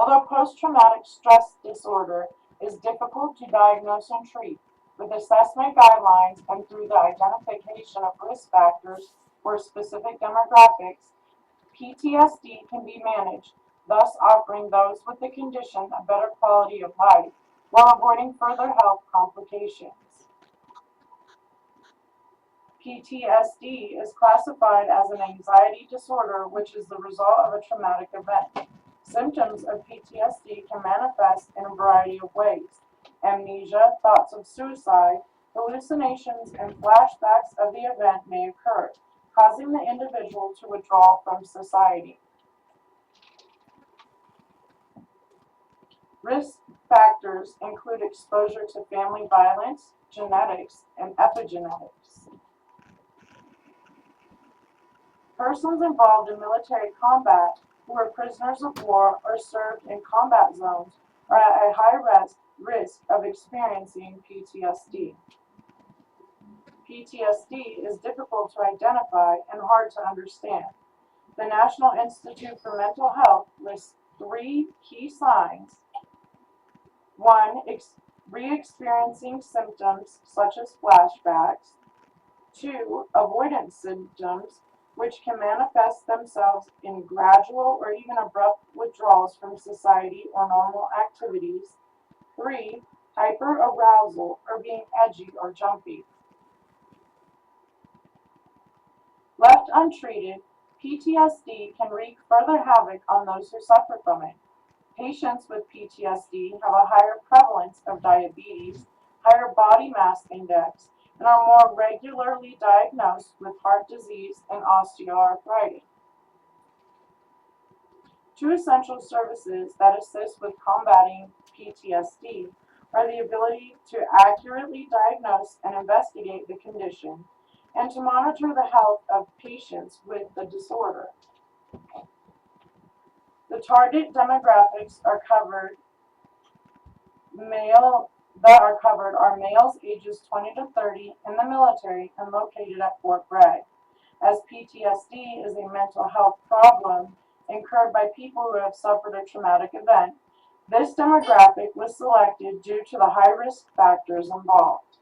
Although post-traumatic stress disorder is difficult to diagnose and treat, with assessment guidelines and through the identification of risk factors for specific demographics, PTSD can be managed, thus offering those with the condition a better quality of life while avoiding further health complications. PTSD is classified as an anxiety disorder which is the result of a traumatic event. Symptoms of PTSD can manifest in a variety of ways. Amnesia, thoughts of suicide, hallucinations, and flashbacks of the event may occur, causing the individual to withdraw from society. Risk factors include exposure to family violence, genetics, and epigenetics. Persons involved in military combat who are prisoners of war or served in combat zones are at a high risk of experiencing PTSD. PTSD is difficult to identify and hard to understand. The National Institute for Mental Health lists 3 key signs. 1. Re-experiencing symptoms such as flashbacks. 2. Avoidance symptoms, which can manifest themselves in gradual or even abrupt withdrawals from society or normal activities. 3. Hyperarousal, or being edgy or jumpy. Left untreated, PTSD can wreak further havoc on those who suffer from it. Patients with PTSD have a higher prevalence of diabetes, higher body mass index, and are more regularly diagnosed with heart disease and osteoarthritis. 2 essential services that assist with combating PTSD are the ability to accurately diagnose and investigate the condition, and to monitor the health of patients with the disorder. The target demographics are covered are males ages 20 to 30 in the military and located at Fort Bragg, as PTSD is a mental health problem incurred by people who have suffered a traumatic event. This demographic was selected due to the high risk factors involved.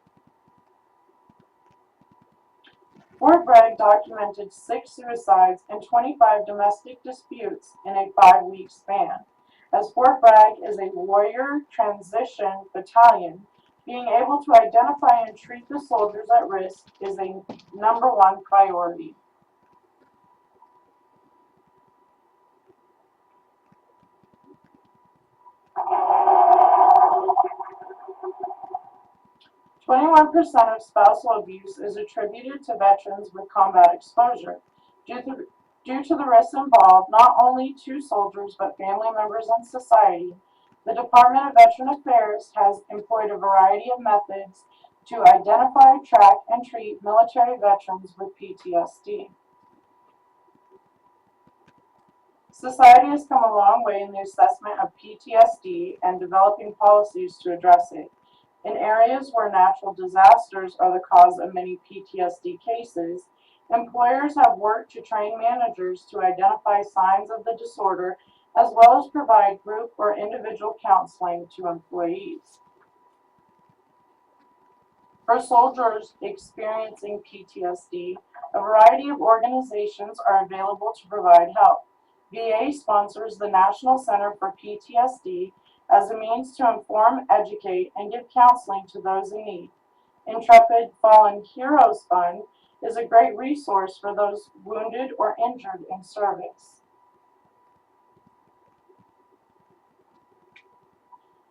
Fort Bragg documented 6 suicides and 25 domestic disputes in a 5-week span. As Fort Bragg is a warrior transition battalion, being able to identify and treat the soldiers at risk is a #1 priority. "21% of spousal abuse is attributed to veterans with combat exposure. Due to the risks involved, not only to soldiers but family members and society, the Department of Veteran Affairs has employed a variety of methods to identify, track, and treat military veterans with PTSD. Society has come a long way in the assessment of PTSD and developing policies to address it. In areas where natural disasters are the cause of many PTSD cases, employers have worked to train managers to identify signs of the disorder as well as provide group or individual counseling to employees. For soldiers experiencing PTSD, a variety of organizations are available to provide help. VA sponsors the National Center for PTSD as a means to inform, educate, and give counseling to those in need. Intrepid Fallen Heroes Fund is a great resource for those wounded or injured in service.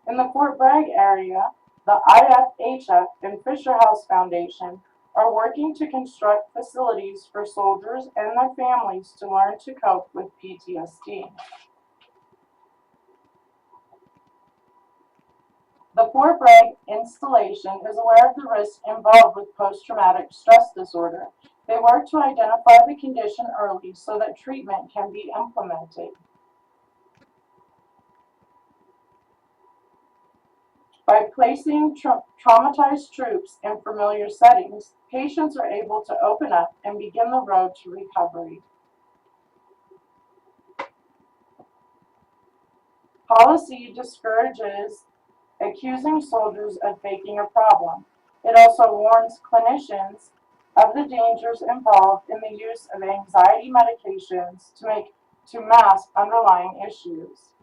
In the Fort Bragg area, the IFHF and Fisher House Foundation are working to construct facilities for soldiers and their families to learn to cope with PTSD. The Fort Bragg installation is aware of the risks involved with post-traumatic stress disorder. They work to identify the condition early so that treatment can be implemented. By placing traumatized troops in familiar settings, patients are able to open up and begin the road to recovery. Policy discourages accusing soldiers of faking a problem. It also warns clinicians of the dangers involved in the use of anxiety medications to mask underlying issues.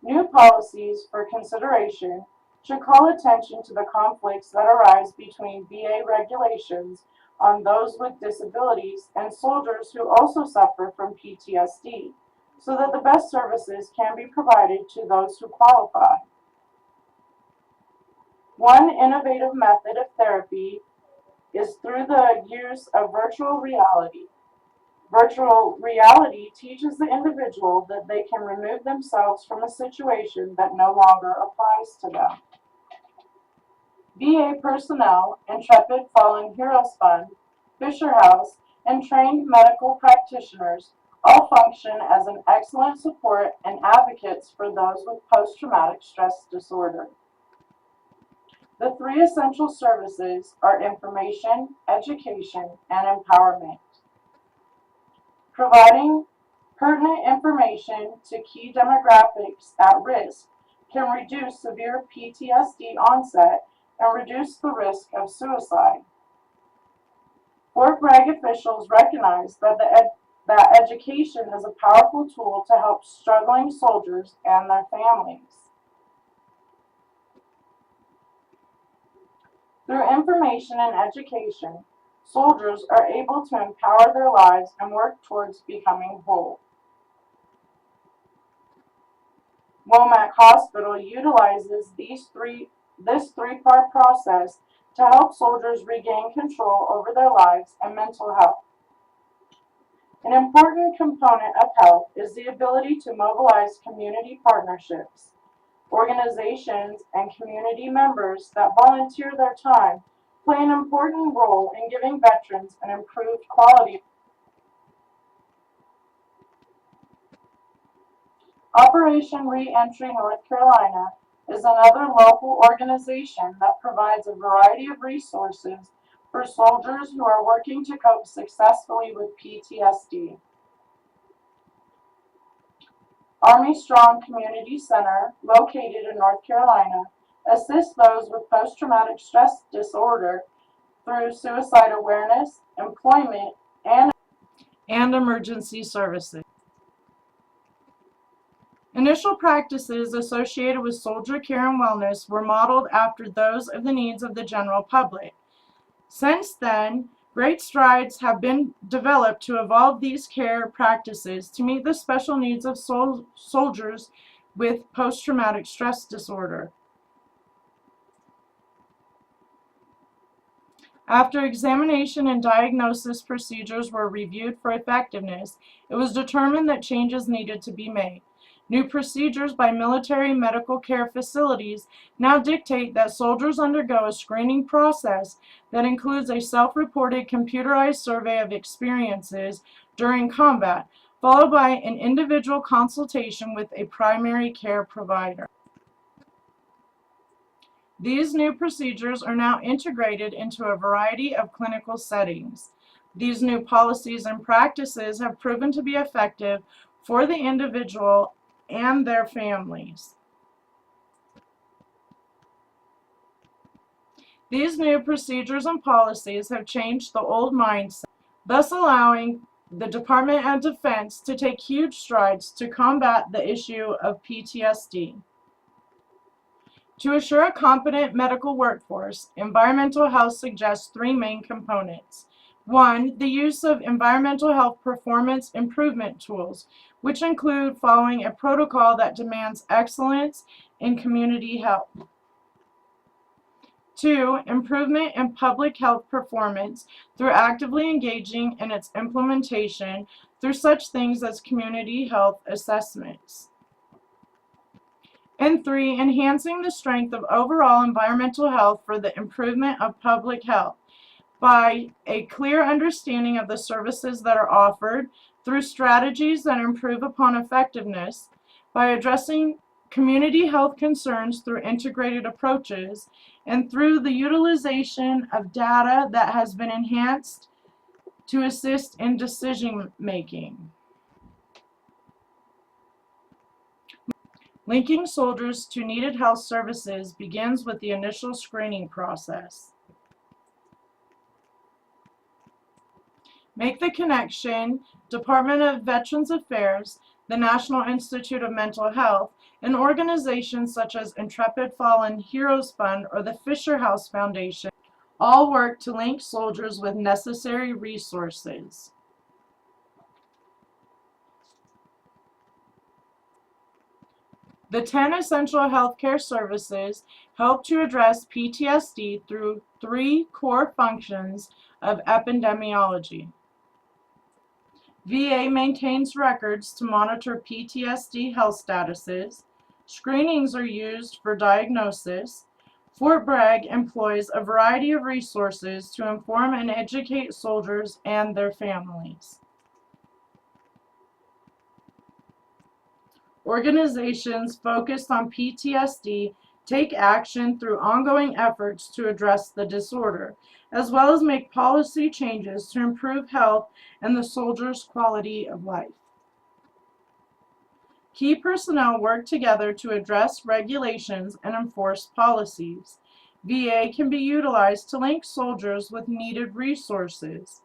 New policies for consideration should call attention to the conflicts that arise between VA regulations on those with disabilities and soldiers who also suffer from PTSD, so that the best services can be provided to those who qualify. One innovative method of therapy is through the use of virtual reality. Virtual reality teaches the individual that they can remove themselves from a situation that no longer applies to them. VA personnel, Intrepid Fallen Heroes Fund, Fisher House, and trained medical practitioners all function as an excellent support and advocates for those with post-traumatic stress disorder. The three essential services are information, education, and empowerment. Providing pertinent information to key demographics at risk can reduce severe PTSD onset and reduce the risk of suicide. Fort Bragg officials recognize that education is a powerful tool to help struggling soldiers and their families. Through information and education, soldiers are able to empower their lives and work towards becoming whole. Womack Hospital utilizes this three-part process to help soldiers regain control over their lives and mental health. An important component of health is the ability to mobilize community partnerships. Organizations and community members that volunteer their time play an important role in giving veterans an improved quality. Operation Re-Entry North Carolina is another local organization that provides a variety of resources for soldiers who are working to cope successfully with PTSD. Army Strong Community Center, located in North Carolina, assists those with post-traumatic stress disorder through suicide awareness, employment, and emergency services. Initial practices associated with soldier care and wellness were modeled after those of the needs of the general public. Since then, great strides have been developed to evolve these care practices to meet the special needs of soldiers with post-traumatic stress disorder. After examination and diagnosis procedures were reviewed for effectiveness, it was determined that changes needed to be made. New procedures by military medical care facilities now dictate that soldiers undergo a screening process that includes a self-reported computerized survey of experiences during combat, followed by an individual consultation with a primary care provider. These new procedures are now integrated into a variety of clinical settings. These new policies and practices have proven to be effective for the individual and their families. These new procedures and policies have changed the old mindset, thus allowing the Department of Defense to take huge strides to combat the issue of PTSD. To assure a competent medical workforce, environmental health suggests three main components. One, the use of environmental health performance improvement tools, which include following a protocol that demands excellence in community health. Two, improvement in public health performance through actively engaging in its implementation through such things as community health assessments. And three, enhancing the strength of overall environmental health for the improvement of public health by a clear understanding of the services that are offered through strategies that improve upon effectiveness, by addressing community health concerns through integrated approaches, and through the utilization of data that has been enhanced to assist in decision making. Linking soldiers to needed health services begins with the initial screening process. Make the connection: Department of Veterans Affairs, the National Institute of Mental Health, and organizations such as Intrepid Fallen Heroes Fund or the Fisher House Foundation all work to link soldiers with necessary resources. The 10 essential healthcare services help to address PTSD through 3 core functions of epidemiology. VA maintains records to monitor PTSD health statuses. Screenings are used for diagnosis. Fort Bragg employs a variety of resources to inform and educate soldiers and their families. Organizations focused on PTSD take action through ongoing efforts to address the disorder, as well as make policy changes to improve health and the soldiers' quality of life. Key personnel work together to address regulations and enforce policies. VA can be utilized to link soldiers with needed resources.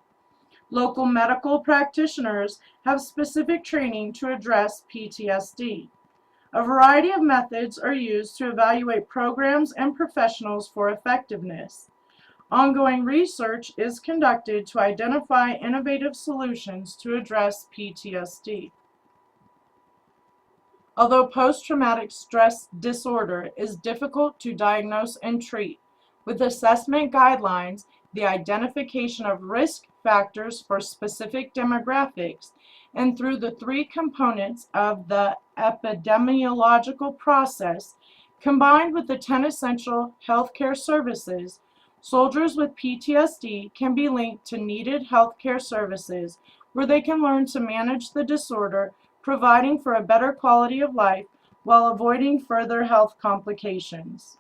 Local medical practitioners have specific training to address PTSD. A variety of methods are used to evaluate programs and professionals for effectiveness. Ongoing research is conducted to identify innovative solutions to address PTSD. Although post-traumatic stress disorder is difficult to diagnose and treat, with assessment guidelines, the identification of risk factors for specific demographics, and through the 3 components of the epidemiological process, combined with the 10 essential healthcare services, soldiers with PTSD can be linked to needed healthcare services where they can learn to manage the disorder, providing for a better quality of life while avoiding further health complications.